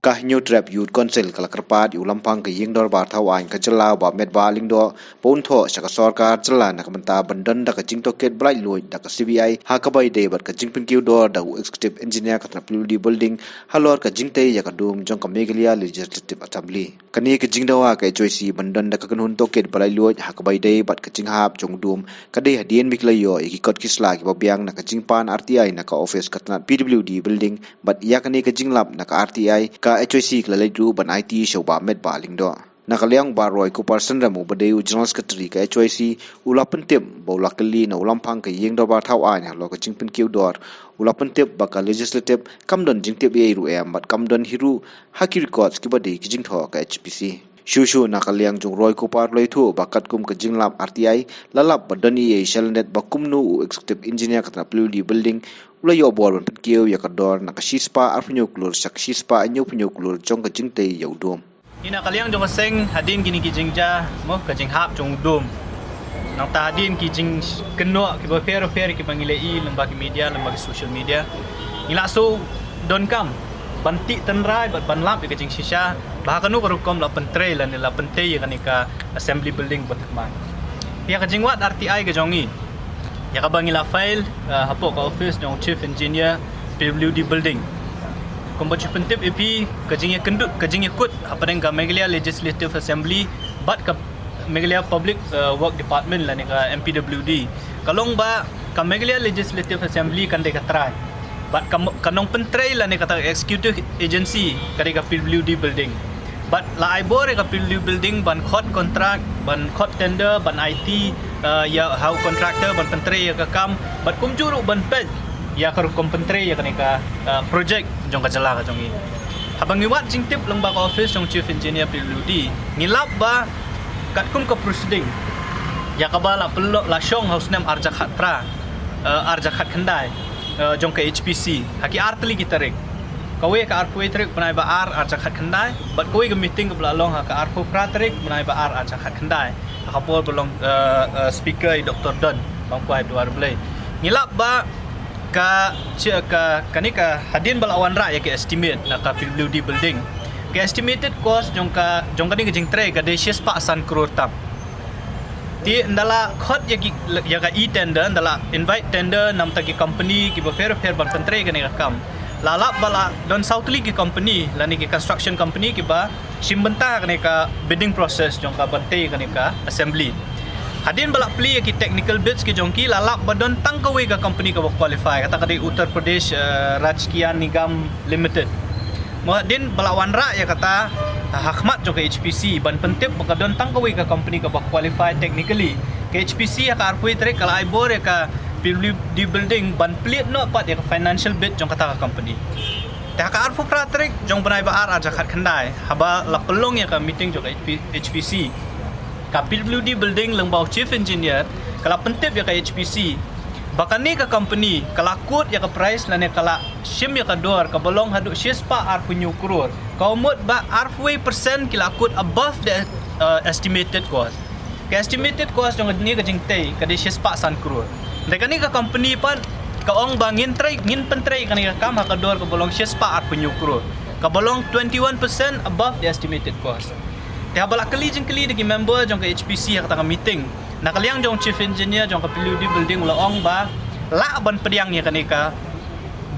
Kah New Trap Youth Council kala kerpat ulampang ke yingdor bar thawan ka jela ba met ba lingdo pontho saka sarkar jela nak menta bandan da ka jing toket bright loid da ka CBI ha ka bai de bat ka jing pin kiu dor da executive engineer ka WD building halor ka jing te ya ka dum jong ka Meghalaya Legislative Assembly kani ka jing dawa ka HOC bandan da ka kanhun toket bright loid ha ka bai de bat ka jing hap jong dum ka de hadien miklayo iki kot kisla ki babiang na ka jing pan RTI na ka office ka PWD building bat ya kani ka jing lab na ka RTI ka HOC klalaidu ban IT shoba met ba lingdo nakaliang baroi ku person ramu badeu general secretary ka HOC ulapentem bolakali na ulampang ka yengdo ba thau anya lo ka jingpin kiu dor ulapentem ba ka legislative kamdon jingte be ru em bat kamdon hiru haki records ki bade ki jingtho ka HPC Shushu nakaliang jong roi ku par loi thu bakat kum ka jinglap RTI lalap badani e shelnet bakumnu executive engineer ka WD building ulayo bor ban kieu ya ka dor nakashispa arpunyo klur shakshispa anyo punyo klur jong ka jingte yaudom ina kaliang jong seng hadin gini ki jingja mo ka jing hap jong dum nang ta hadin ki jing keno ki ba fair ki pangilei lembaga media lembaga social media ila so don kam banti tenrai ban lap ki jing shisha bahakanu barukom la pentre lan la pente ya kanika assembly building batakman ya ka jingwat RTI ka jongi ya ka bangila file hapo ka office jong chief engineer PWD building kombaci pentip EP kajingnya kendut kajingnya kut apa dengan Meghalaya Legislative Assembly bat ka Meghalaya Public Work Department lah ni ka MPWD kalong ba ka Meghalaya Legislative Assembly kan de ka try bat kanong pentray lah ni kata executive agency kadi ka PWD building bat la aibor ka PWD building ban khot contract ban khot tender ban IT ya how contractor ban pentray ya ka kam bat kumjuru ban pet ya ka kompentray ya kanika project jong ka jala ka jongi habang iwat jingtip lembaga office jong chief engineer PWD ngilap ba kat kum ka proceeding ya ka bala pello la shong house name arja khat pra arja khat khandai jong ka HPC haki artli ki tarik kawe ka arpoi tarik banai ba arja khat khandai bat kawe ka meeting ka blalong ha ka arpo pra tarik banai ba arja khat khandai ka bol belong speaker Dr. Don bang kuai duar belai ngilap ba ka kanika hadin balawan ra ya ke estimate na ka PWD building ke estimated cost jong ka ni jing tre ka de pa san crore tam ti ndala khot ya ka e tender ndala invite tender nam ta ki company ki ba fair ban pentre ka ni ka kam lalap bala don southly ki company lani ki construction company ki ba simbenta ka ni ka bidding process jong ka bante ka ni ka assembly hadin balak pli ki technical bids ki jongki lalap badon tangkawe ka company ka qualify kata kadi Uttar Pradesh Rajkiyan Nigam Limited mohadin balawan ra ya kata hakmat jong ka HPC ban pentip bakadon tangkawe ka company ka qualify technically ka HPC ya ka arpui trek kala aibor ya ka PWD building ban plit no pat ya ka financial bid jong kata ka company ta ka arpu pra trek jong banai ba ar aja khat khandai haba la pelong ya ka meeting jong HPC ka PWD building lengbau chief engineer kala pentip ya ka HPC bakani ka company kala kut ya ka price lane kala shim ya ka dor ka bolong hadu shispa ar punyu crore ka umut ba arfway percent kila kut above the estimated cost ka estimated cost jong ni ka jingtei ka de shispa san crore dekani ka company pan ka ong bangin try ngin pentray kani ka kam ka dor ka bolong shispa ar punyu crore ka bolong 21% above the estimated cost Tiap balak kali degi member jong ke HPC yang kata meeting. Nak kaliang jong chief engineer jong ke PWD building laong ba la ban pediang ya kanika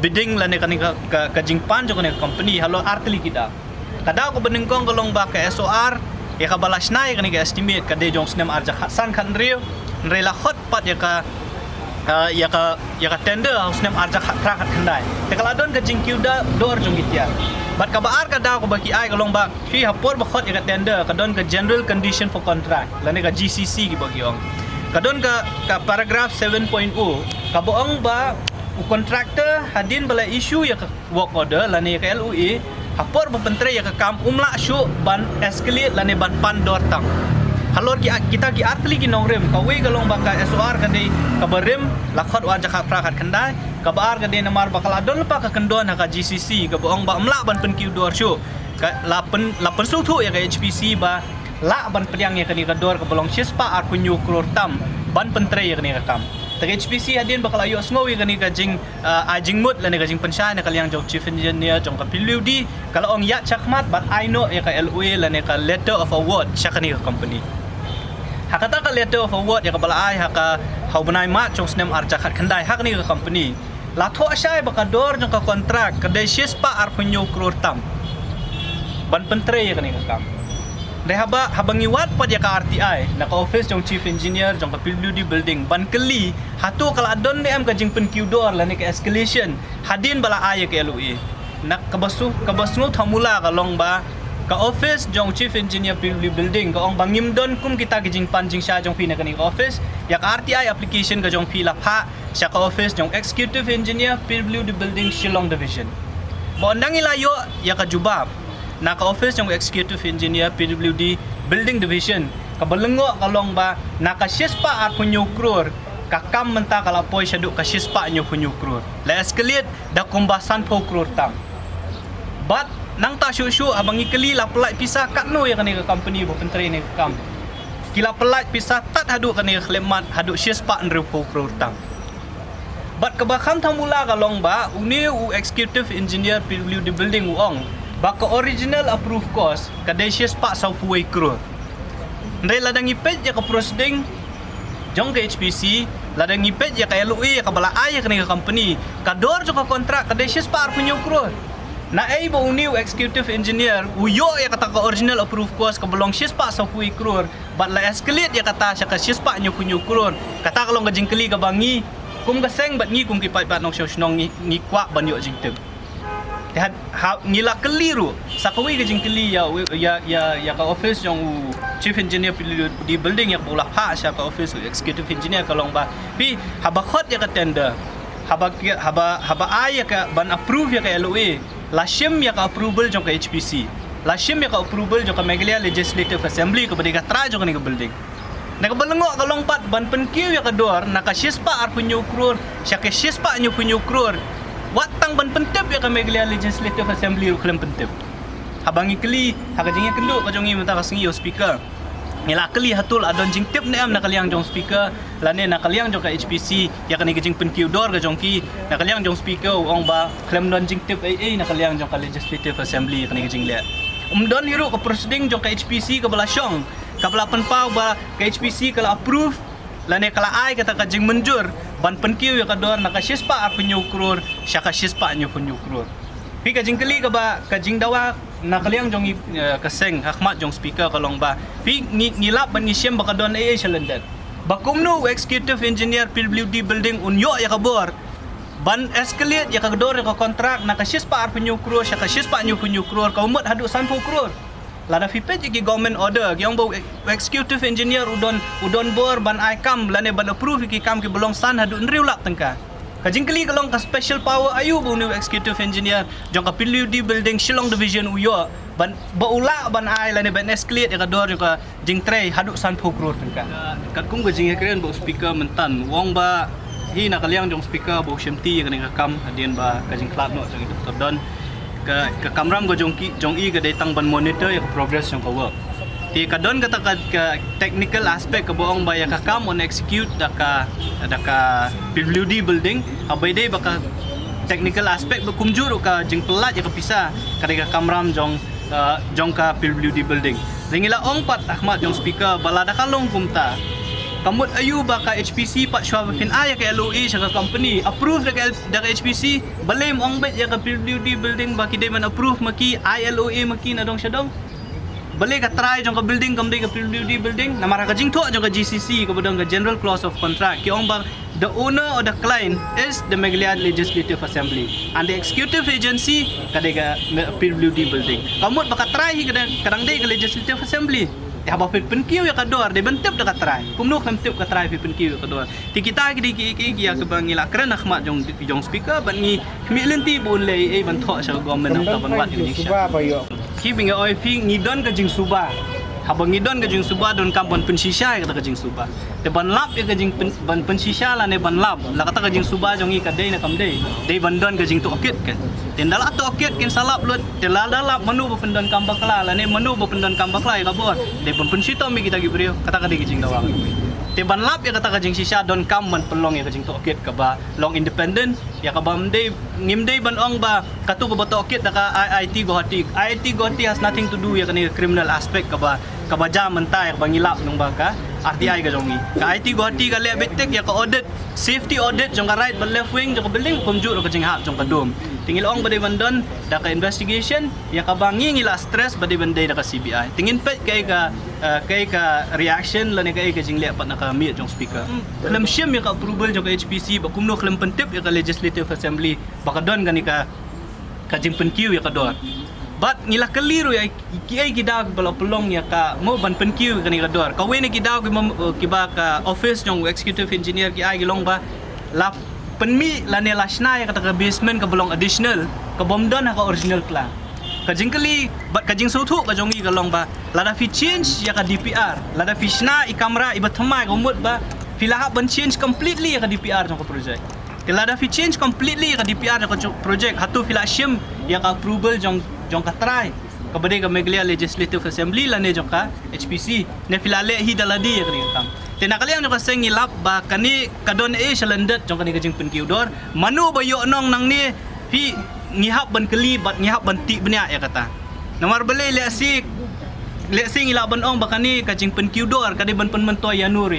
bidding la ne kanika ka jingpan jong kanika company halo artli kita. Kada ko benengkong kalong ba ka SOR ya ka balasna ya kanika estimate ka de jong snem arja khasan khan rio nrela hot pat ya ka ya ka tender snem arja khatra khat khandai. Te kala don ka jingkiu da dor jong gitia. Bat ka baar ka daw ko baki ay kalong ba fi hapor ba khot ya tender ka don ka general condition for contract lane ka GCC ki bagi ong ka don ka paragraph 7.0 ka boong ba contractor hadin bala issue ya ka work order lane ka LOA hapor ba pentre ya ka kam umla syu ban escalate lane ban pandor tang halor ki kita ki artli ki nongrem ka we kalong ba ka SOR ka de ka barim lakhot wa jakha prakat khandai kabar ka din namar bakal adon pa ka kendon ka GCC ka boong ba amla ban pen kiu dor syu ka lapen su thu ya ka HPC ba la ban pediang ya ka ni ka dor ka bolong shispa ar punyu crore tam ban pentre ya ka ni ka kam HPC hadin bakal ayo sngowi kani kajing ajing mut lani kajing pensya na kaliang jong chief engineer jong ka PWD kalau ong ya chakmat but I know ya ka LOA lani ka letter of award sya kani ka company hakata ka letter of award ya ka balai haka haubanai mat jong snem arja khat khandai hak ni ka company la tho asai baka dor jong ka kontrak kadai shispa ar punyo crore tam ban pentre ya kani ka kam Rehaba habangi wat pa dia ka RTI na ka office jong chief engineer jong ka PWD building ban keli hatu kala adon ni am ka jing pen dor la ni ka escalation hadin bala ay ka LOA nak kabasu thamula ka long ba ka office jong chief engineer PWD building ka ong bangim don kum kita ka jing panjing sha jong pina ka ni ka office ya ka RTI application ka jong pila pha sya ka office jong executive engineer PWD building Shillong division bondang ilayo ya ka jubab naka office yung executive engineer PWD building division kabalengo kalong ba naka shispa ar punyo crore kakam menta kalapoy siya do ka shispa nyo punyo crore la escalate da kumbasan po crore tam but nang ta syu abang ikeli la pelai pisah katno ya kani ka company bo pentre ni kam kila pelai pisah tat hadu kani khlemat hadu shispa nru po crore tam but kabakam thamula kalong ba uni executive engineer PWD building uong baka original approved cost kadai shispa sa puway crore ndre ladang ipet ya ka proceeding jong ka HPC ladang ipet ya ka LOA ya ka bala ay ka ni ka company kador jo ka kontrak kadai shispa ar punyo crore na ay ba uniu executive engineer uyo ya kata ka original approved cost ka belong shispa sa puway crore but la escalate ya kata siya ka shispa nyo punyo crore kata kalong ka jingkeli ka bangi kum ka seng bat ngi kum kipai pat nong shnong ngi kwa banyo jingteb ngila keliru sakawi ke jingkeli ya ka office yang chief engineer di building yang bola ha sya ka office executive engineer kalong ba pi haba khot ya ka tender haba ay ka ban approve ya ka LOA la shim ya ka approval jong ka HPC la shim ya ka approval jong ka Meghalaya Legislative Assembly ka badi ka tra jong ka ni ka building nakabalengo kalong pat ban penkiu ya ka dor naka shispa ar punyo crore sya ka shispa nyo punyo crore watang ban pentep ya ka Meghalaya Legislative Assembly ru klem pentep habangi keli hakajingnya kelu ka jongi menta ka singi speaker ngila keli hatul adon jing tip ne am na kaliang jong speaker lane na kaliang jong ka HPC ya ka ni jing penkiu dor ka jongki na kaliang jong speaker ong ba klem don jing tip ai na kaliang jong ka Legislative Assembly ka ni jing le don hiru ka proceeding jong ka HPC ka balasyong ka bala penpau ba ka HPC kala approve lane kala ai kata ka jing menjur ban penkiu ya kador naka shispa ar punyo crore sya ka shispa nyo punyo crore pi ka jingkeli ka ba ka jing dawa na kaliang jong kaseng hakmat jong speaker kalong ba pi ngilap ban ngisiem ba kadon ai syalendat bakumno executive engineer PWD building unyo ya kabor ban escalate ya kador ya ka kontrak naka shispa ar punyo crore sya ka shispa nyo punyo crore ka umut hadu 10 crore lada fipet gi government order yang bau executive engineer udon bor ban ikam lane ban approve ki kam ki belong san hadu nriu lak tengka kajingkeli kalong ka special power ayu bu new executive engineer jong ka PWD building Shillong division uyo ban baula ban ai lane ban escalate ya ka dor ka jing tray hadu san crore tengka kat kum ka jing keren bu speaker mentan wong ba hi na kaliang jong speaker bu shemti ya ka kam adien ba ka jing club no jong Dr. Don ke kamram go jong i ke datang ban monitor ya progress yang ka work ti kadon kata ka technical aspect ke boong ba ya ka kam on execute da ka PWD building abai dei baka technical aspect bekumjur ka jing pelat ya ka pisa ka kamram jong ka PWD building ringila ong pat Ahmad jong speaker balada kalong kumta kamut ayu ba ka HPC pat shwa pin aya ka LOA sa company approve da ka HPC balem ong bet ya ka PWD building ba ki day man approve maki ILOA maki na dong siya dong balik ka try jong ka building kamday ka PWD building namara ka jing tho jong ka GCC ka badong ka general clause of contract ki ong ba the owner or the client is the Meghalaya Legislative Assembly and the executive agency kada ka PWD building kamut ba ka try kadang day ka Legislative Assembly haba pit penkiu ya kador de bentep da katrai kumno kam tip katrai pit penkiu ya kador ti kita ki ya ke bangila kren akhmat jong speaker ban ni milenti bun le ban tho sa government ng taban wat Indonesia ki binga oi pi ngidon ka jing suba haba ngidon ka jing suba don kampon pensisya kata ka jing suba te ban lap ya ka jing ban pensisya la ne ban lap la kata ka jing suba jong i kadai na kamdei dei ban don ka jing to okit kan tendala to okit kin salap lut telala lap manu ba pendon kambakla la ne manu ba pendon kambakla ya kabor dei ban pensito mi kita gi brio kata ka dei jing dawang Tiban lap ya kata kajing sisa don kam man pelong ya kajing tokit ka ba long independent ya ka ba mde ngimde ban ong ba katu ka ba tokit da ka IIT Guwahati has nothing to do ya kani criminal aspect ka ba jam mentai ya ba ngilap nung ba ka RTI ka jongi ka IIT Guwahati ka le betek ya ka audit safety audit jong ka right ba left wing jong ka building komjur ka jing hap jong ka dom tingil ong badai bandon da ka investigation ya ka bangi ngila stress badai bandai da ka CBI tingin pet kay ka reaction la ni kay ka jing le pat na ka mi jong speaker kelam syem ya ka approval jong ka HPC ba kumno kelam pentip ya ka legislative assembly ba ka don gani ka jing penkiu ya ka don but ngila keliru ya kiai kidag bala pelong ya ka mo ban penkiu gani ka dor ka we ni kidag ki ba ka office jong executive engineer ki ai gilong ba lap penmi la ne lashna ya kata ka basement ka belong additional ka bomdon ka original kla ka jingkali bat ka jing sautu ka jongi ka long ba lada fi change ya ka DPR lada fi shna I kamera I bathamai ka mut ba filaha ban change completely ya ka DPR jong ka project lada fi change completely ya ka DPR jong ka project hatu fila shim ya ka approval jong ka try ka bade ka meglia legislative assembly la ne jong ka HPC ne filale hi daladi ya ka kam tinakaliang nyo kaseng ngilap ba kani kadon shalandet jong kani kajing penkiudor manu ba yo nong nang ni pi ngihap ban keli bat ngihap ban ti benya ya kata nomor bele le si ngilap ban ong ba kani kajing penkiudor kadi ban penmentoy yanur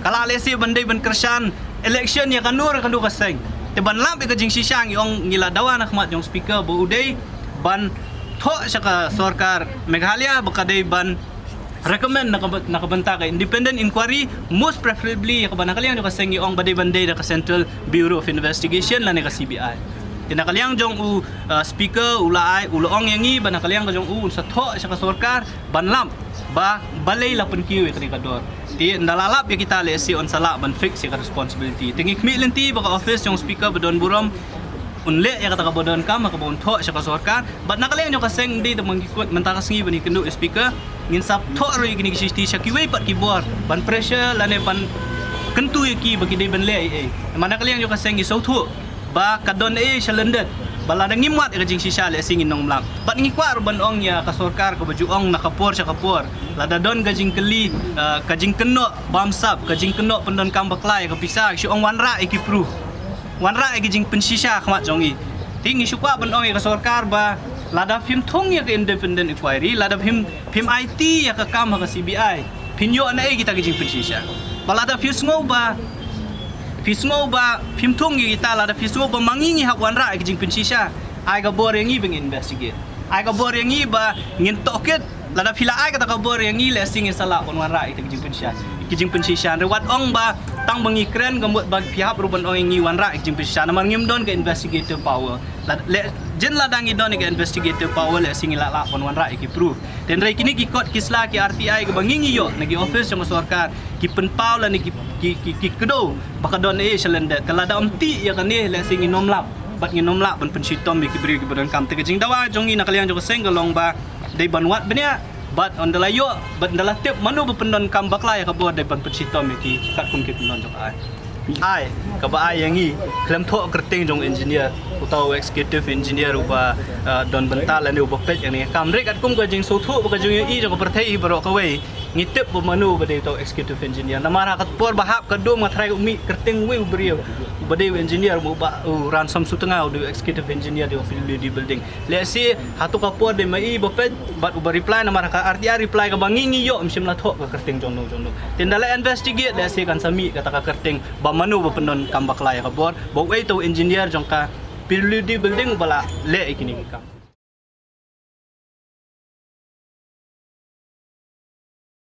kala le si bandai ban kersan election ya kanur kandu kaseng te ban lap kajing sisang yong ngila dawa nak mat jong speaker bo udai ban tho saka sarkar Meghalaya bakadai ban recommend nakabanta ka independent inquiry most preferably ya kabana kaliang ka sengi ong badai-bandai ka Central Bureau of Investigation la ka CBI tinakaliang jong speaker ulaay uloong yangi banakaliang ka jong sa tho sa sarkar banlam ba balay la penkiu ka dor ti nalalap ya kita le si on sala ban fix ya responsibility tingi kmilenti baka office jong speaker badon burom unle ya kata kabodon ka makabon tho sa sarkar bat nakaliang jong kaseng di mangikot mentakas ngi bani kendu speaker ngin sap tho ro gini kisisti syakiwe pat kibor ban pressure lane pan kentu ki bagi dei ban le mana kaliang yo kaseng gi sautu ba kadon shalandet bala dang ngimwat ka jing sisa le singin nong mlak pat ngi kwar ban ong ya ka sarkar ko baju ong nakapor sa kapor lada don gajing keli kajing keno bamsap kajing keno pendon kambaklai ka pisang si ong wanra ikipru wanra gajing pensisa khmat jongi tingi sukwa ban ong ya ka sarkar ba lada phim thong ya ka independent inquiry lada phim IT ya ka kam ka CBI pinyo na kita gijing pensisya balada fisngo ba phim thong ya kita lada fisngo ba mangingi hak wanra gijing pensisya ai ga bor yang ibeng investigate ai ga bor yang iba ngin toket lada phila ai ka bor yang le sing sala on wanra ita gijing pensisya rewat ong ba tang bangi kren gambut bag pihak ruban ong yang wanra gijing pensisya namar ngim don ka investigative power jen ladangi don ke investigative power le singila la pon wanra ki proof den rai kini ki kot kisla ki RTI ke bangingi yo nagi office yang sarkar ki penpau la ni ki kedo bakadon shalandet kala da amti ya kani le singi nomlap bat ngi nomlap ban pensitom ki beri ki badan kam te jing dawa jongi nakaliang jo seng galong ba dei banwat benya bat on the layo bat ndala tip manu pendon kam bakla ya ka bo dei ban pensitom ki kat kum ki pendon jo ai ka ba ai yangi klem tho kerting jong engineer utau executive engineer uba don bental ni uba pet yang ni kam rek kat kum ka jing so thu ka jing I jo ka perthai baro ka wei ngitip bu manu bade to executive engineer namara kat por bahap ka dom ngatrai umi kerting wei ubrio bade engineer bu ba ransom sutengah du executive engineer di building le si hatu ka por de mai bopet bat uba reply namara ka RTI reply ka bangingi yo msim la tho ka kerting jono tindala investigate le si kan sami kata ka kerting ba manu ba pendon kambak laya ka bor bo wei to engineer jong ka di building bala le ikini kam